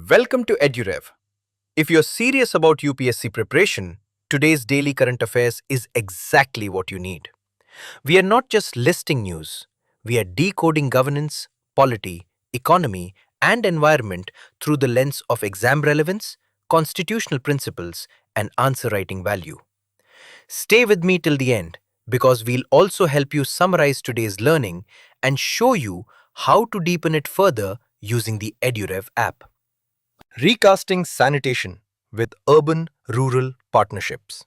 Welcome to EduRev. If you're serious about UPSC preparation, today's daily current affairs is exactly what you need. We are not just listing news, we are decoding governance, polity, economy, and environment through the lens of exam relevance, constitutional principles, and answer writing value. Stay with me till the end because we'll also help you summarize today's learning and show you how to deepen it further using the EduRev app. Recasting sanitation with urban-rural partnerships.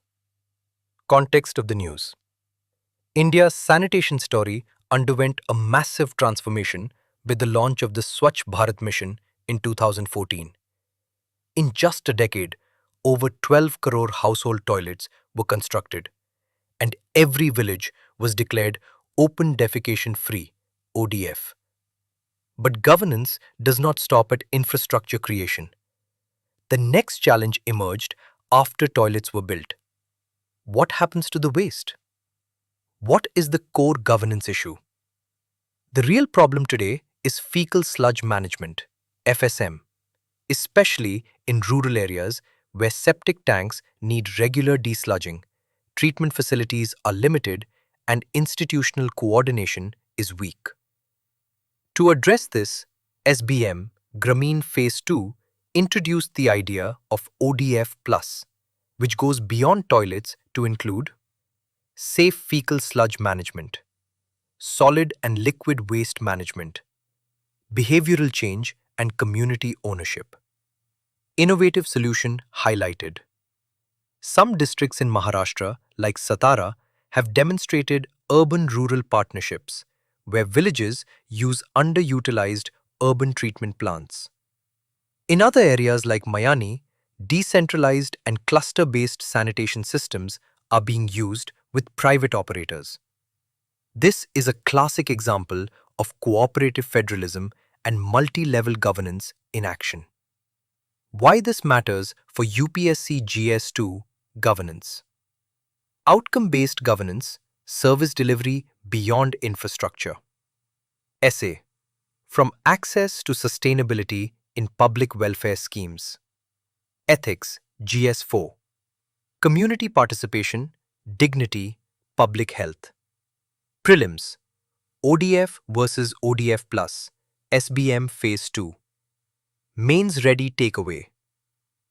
Context of the news. India's sanitation story underwent a massive transformation with the launch of the Swachh Bharat mission in 2014. In just a decade, over 12 crore household toilets were constructed, and every village was declared open defecation free (ODF). But governance does not stop at infrastructure creation. The next challenge emerged after toilets were built. What happens to the waste? What is the core governance issue? The real problem today is fecal sludge management, FSM, especially in rural areas where septic tanks need regular desludging, treatment facilities are limited, and institutional coordination is weak. To address this, SBM Grameen Phase 2 introduced the idea of ODF+, which goes beyond toilets to include safe fecal sludge management, solid and liquid waste management, behavioral change and community ownership. Innovative solution highlighted. Some districts in Maharashtra, like Satara, have demonstrated urban-rural partnerships, where villages use underutilized urban treatment plants. In other areas like Mayani, decentralized and cluster-based sanitation systems are being used with private operators. This is a classic example of cooperative federalism and multi-level governance in action. Why this matters for UPSC GS2 governance. Outcome-based governance, service delivery beyond infrastructure. Essay. From access to sustainability in public welfare schemes. Ethics, GS4. Community participation, dignity, public health. Prelims, ODF versus ODF+, SBM Phase 2. Mains ready takeaway.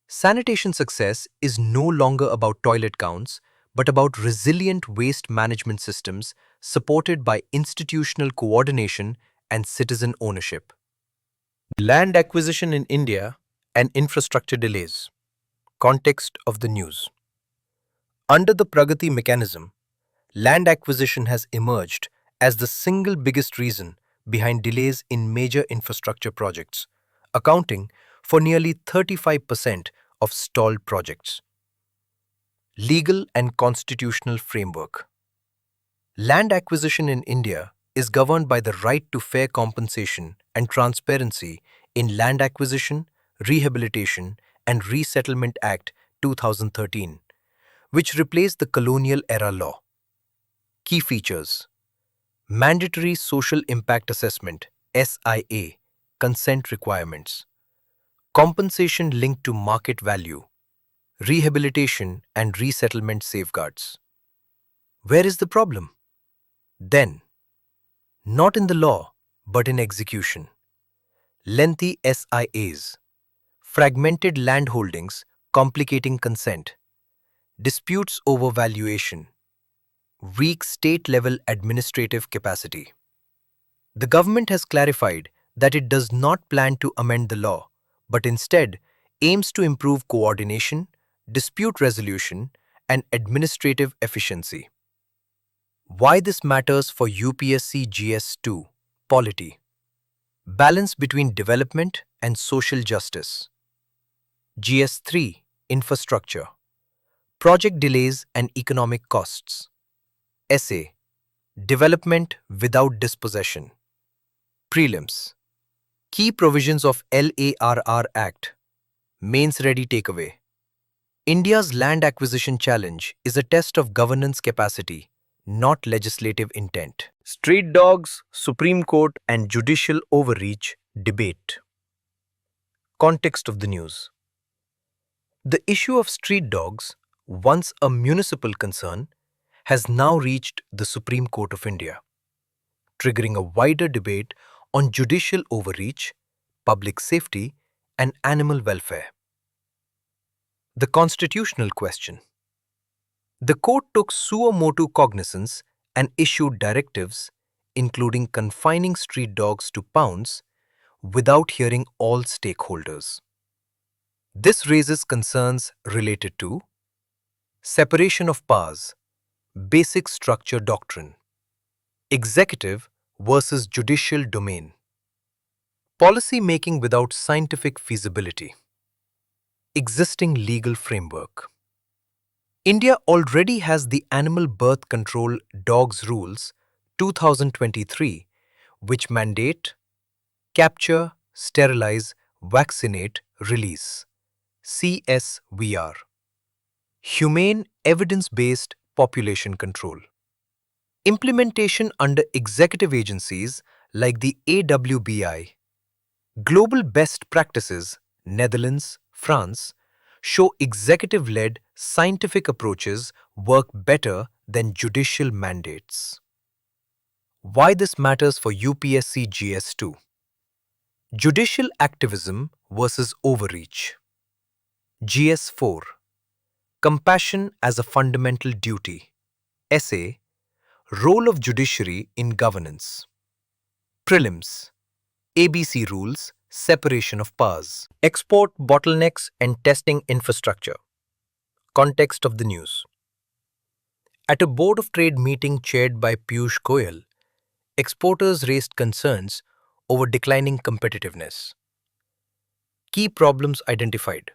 Sanitation success is no longer about toilet counts, but about resilient waste management systems supported by institutional coordination and citizen ownership. Land acquisition in India and infrastructure delays. Context of the news. Under the PRAGATI mechanism, land acquisition has emerged as the single biggest reason behind delays in major infrastructure projects, accounting for nearly 35% of stalled projects. Legal and constitutional framework. Land acquisition in India is governed by the right to fair compensation and transparency in Land Acquisition, Rehabilitation and Resettlement Act 2013, which replaced the colonial era law. Key features. Mandatory Social Impact Assessment, SIA, consent requirements. Compensation linked to market value. Rehabilitation and resettlement safeguards. Where is the problem? Then, not in the law, but in execution. Lengthy SIAs, fragmented land holdings complicating consent, disputes over valuation, weak state-level administrative capacity. The government has clarified that it does not plan to amend the law, but instead aims to improve coordination, dispute resolution, and administrative efficiency. Why this matters for UPSC GS2, Polity. Balance between development and social justice. GS3, Infrastructure. Project delays and economic costs. Essay. Development without dispossession. Prelims. Key provisions of LARR Act. Mains ready takeaway. India's land acquisition challenge is a test of governance capacity, not legislative intent. Street dogs, Supreme Court and judicial overreach debate. Context of the news. The issue of street dogs, once a municipal concern, has now reached the Supreme Court of India, triggering a wider debate on judicial overreach, public safety, and animal welfare. The constitutional question. The court took suo motu cognizance and issued directives, including confining street dogs to pounds, without hearing all stakeholders. This raises concerns related to separation of powers, basic structure doctrine, executive versus judicial domain, policy making without scientific feasibility, existing legal framework. India already has the Animal Birth Control Dogs Rules 2023, which mandate capture, sterilize, vaccinate, release CSVR. Humane evidence-based population control. Implementation under executive agencies like the AWBI. Global best practices, Netherlands, France, show executive-led scientific approaches work better than judicial mandates. Why this matters for UPSC GS2? Judicial activism versus overreach. GS4. Compassion as a fundamental duty. Essay. Role of judiciary in governance. Prelims. ABC rules, separation of powers. Export bottlenecks and testing infrastructure. Context of the news. At a Board of Trade meeting chaired by Piyush Goyal, exporters raised concerns over declining competitiveness. Key problems identified.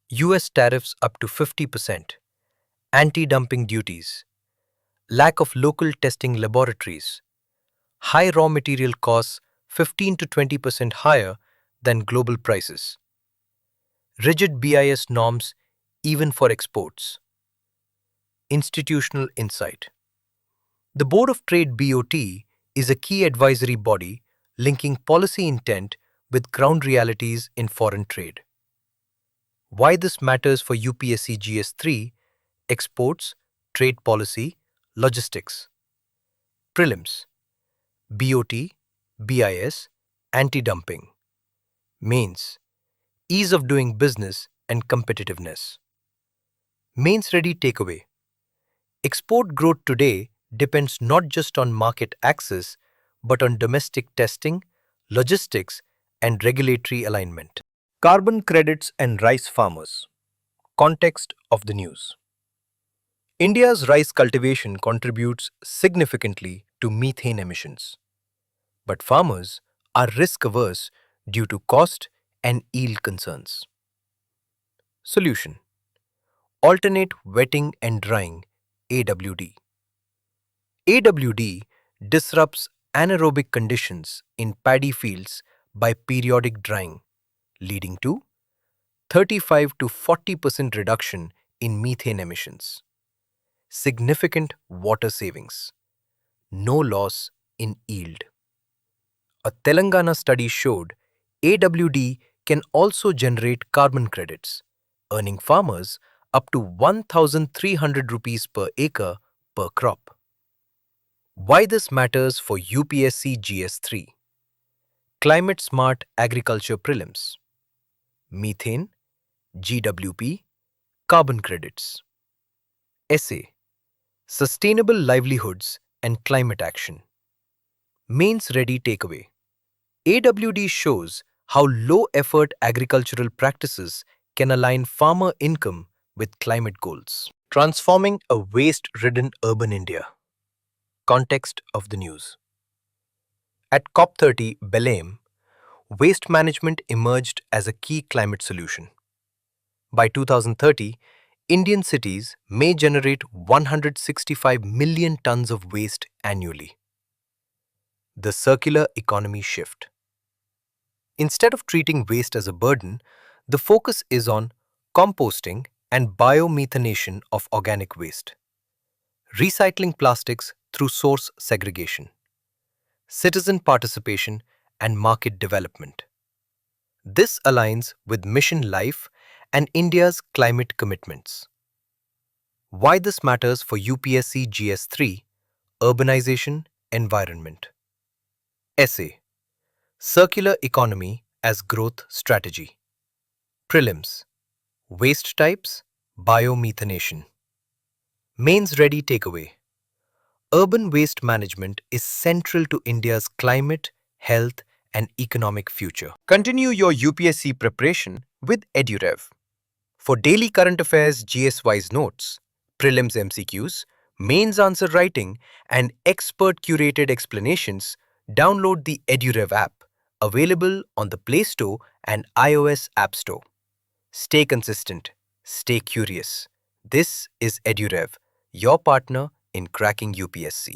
US tariffs up to 50%, anti-dumping duties, lack of local testing laboratories, high raw material costs 15 to 20% higher than global prices, rigid BIS norms even for exports. Institutional insight. The Board of Trade BOT is a key advisory body linking policy intent with ground realities in foreign trade. Why this matters for UPSC GS3, exports, trade policy, logistics. Prelims, BOT, BIS, anti-dumping. Mains, ease of doing business and competitiveness. Mains ready takeaway. Export growth today depends not just on market access, but on domestic testing, logistics, and regulatory alignment. Carbon credits and rice farmers. Context of the news. India's rice cultivation contributes significantly to methane emissions, but farmers are risk-averse due to cost and yield concerns. Solution. Alternate wetting and drying AWD. AWD disrupts anaerobic conditions in paddy fields by periodic drying, leading to 35 to 40% reduction in methane emissions, significant water savings, no loss in yield. A Telangana study showed AWD can also generate carbon credits, earning farmers up to 1,300 rupees per acre per crop. Why this matters for UPSC GS3? Climate Smart Agriculture Prelims. Methane, GWP, carbon credits. Essay. Sustainable livelihoods and climate action. Mains ready takeaway. AWD shows how low-effort agricultural practices can align farmer income with climate goals. Transforming a waste-ridden urban India. Context of the news. At COP30 Belém, waste management emerged as a key climate solution. By 2030, Indian cities may generate 165 million tons of waste annually. The circular economy shift. Instead of treating waste as a burden, the focus is on composting and biomethanation of organic waste, recycling plastics through source segregation, citizen participation and market development. This aligns with mission life and India's climate commitments. Why this matters for UPSC GS3, Urbanization, Environment. Essay: Circular Economy as Growth Strategy. Prelims: Waste Types, Biomethanation. Mains Ready Takeaway: Urban waste management is central to India's climate, health, and economic future. Continue your UPSC preparation with EduRev. For daily current affairs GS-wise notes, prelims MCQs, mains answer writing, and expert curated explanations, download the EduRev app, available on the Play Store and iOS App Store. Stay consistent, stay curious. This is EduRev, your partner in cracking UPSC.